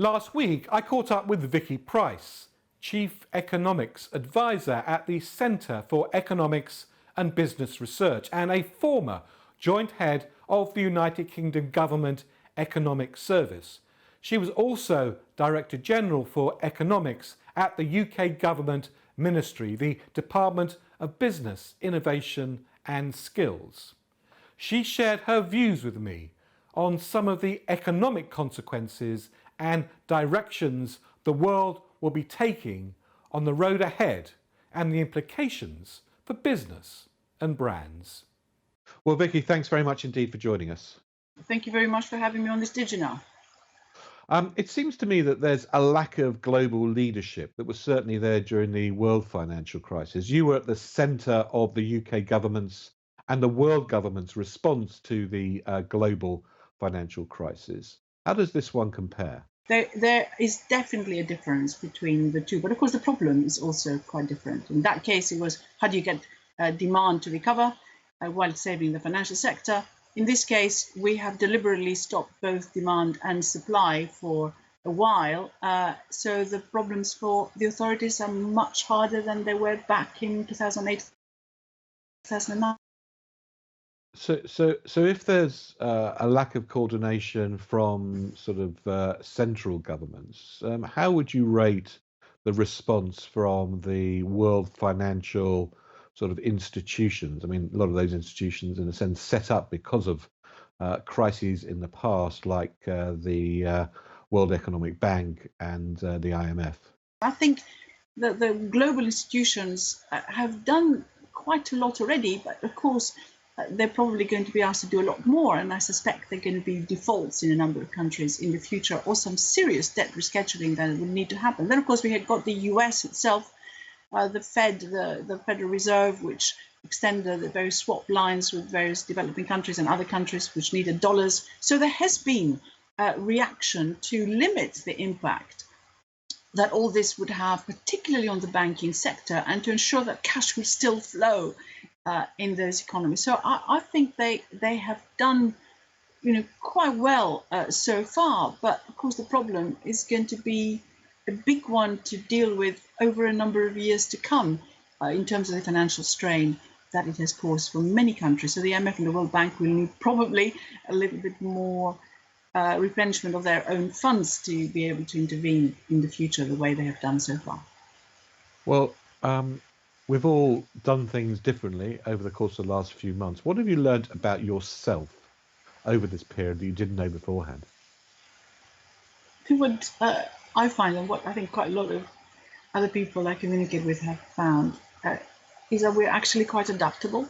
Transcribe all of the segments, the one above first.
Last week, I caught up with Vicky Pryce, Chief Economics Advisor at the Centre for Economics and Business Research and a former joint head of the United Kingdom Government Economic Service. She was also Director General for Economics at the UK Government Ministry, the Department of Business, Innovation and Skills. She shared her views with me on some of the economic consequences and directions the world will be taking on the road ahead and the implications for business and brands. Well, Vicky, thanks very much indeed for joining us. Thank you very much for having me on this Digital. It seems to me that there's a lack of global leadership that was certainly there during the world financial crisis. You were at the centre of the UK government's and the world government's response to the global financial crisis. How does this one compare? There is definitely a difference between the two, but of course the problem is also quite different. In that case, it was how do you get demand to recover while saving the financial sector. In this case, we have deliberately stopped both demand and supply for a while, so the problems for the authorities are much harder than they were back in 2008, 2009. So if there's a lack of coordination from sort of central governments, how would you rate the response from the world financial sort of institutions? I mean, a lot of those institutions, in a sense, set up because of crises in the past, like the World Economic Bank and the IMF. I think that the global institutions have done quite a lot already, but of course, they're probably going to be asked to do a lot more, and I suspect they're going to be defaults in a number of countries in the future, or some serious debt rescheduling that would need to happen. Then, of course, we had got the US itself, the Fed, the Federal Reserve, which extended the various swap lines with various developing countries and other countries which needed dollars. So there has been a reaction to limit the impact that all this would have, particularly on the banking sector, and to ensure that cash would still flow in those economies. So I think they have done, quite well so far. But of course, the problem is going to be a big one to deal with over a number of years to come in terms of the financial strain that it has caused for many countries. So the IMF and the World Bank will need probably a little bit more replenishment of their own funds to be able to intervene in the future the way they have done so far. Well, we've all done things differently over the course of the last few months. What have you learned about yourself over this period that you didn't know beforehand? What I find, and what I think quite a lot of other people I communicate with have found, is that we're actually quite adaptable,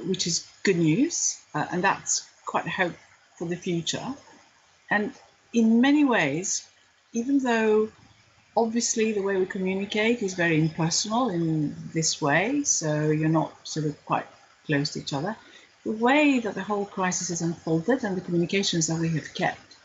which is good news, and that's quite a hope for the future. And in many ways, even though obviously the way we communicate is very impersonal in this way, so you're not sort of quite close to each other, the way that the whole crisis has unfolded and the communications that we have kept,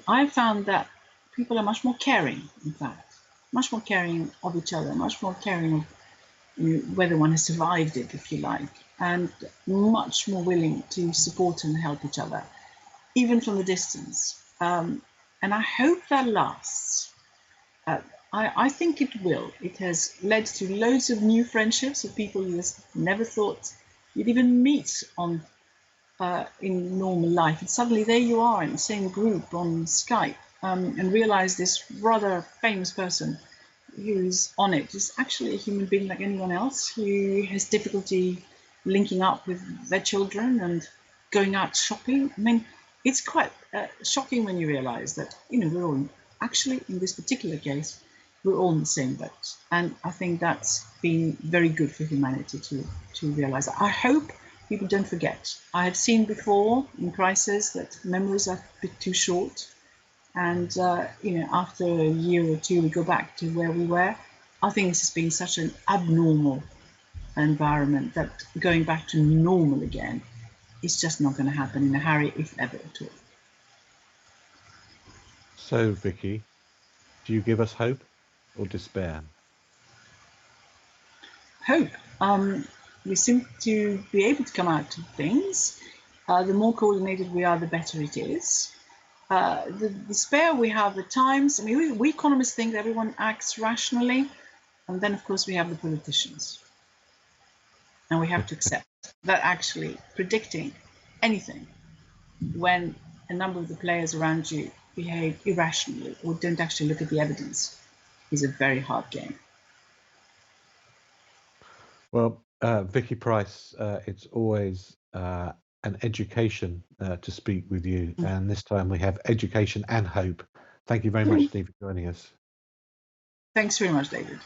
I found that people are much more caring, in fact, much more caring of each other, much more caring of whether one has survived it, if you like, and much more willing to support and help each other, even from a distance. And I hope that lasts. I think it will. It has led to loads of new friendships with people you just never thought you'd even meet in normal life. And suddenly there you are in the same group on Skype and realize this rather famous person who's on it is actually a human being like anyone else who has difficulty linking up with their children and going out shopping. I mean, it's quite shocking when you realize that, we're all actually, in this particular case, we're all in the same boat. And I think that's been very good for humanity to realize that. I hope people don't forget. I have seen before in crisis that memories are a bit too short. And, after a year or two, we go back to where we were. I think this has been such an abnormal environment that going back to normal again is just not going to happen in a hurry, if ever at all. So, Vicky, do you give us hope or despair? Hope. We seem to be able to come out of things. The more coordinated we are, the better it is. the despair we have at times. I mean, we economists think that everyone acts rationally, and then of course we have the politicians, and we have to accept that actually predicting anything when a number of the players around you behave irrationally or don't actually look at the evidence is a very hard game. Well, Vicky Pryce, it's always an education to speak with you. And this time we have education and hope. Thank you very much, Steve, for joining us. Thanks very much, David.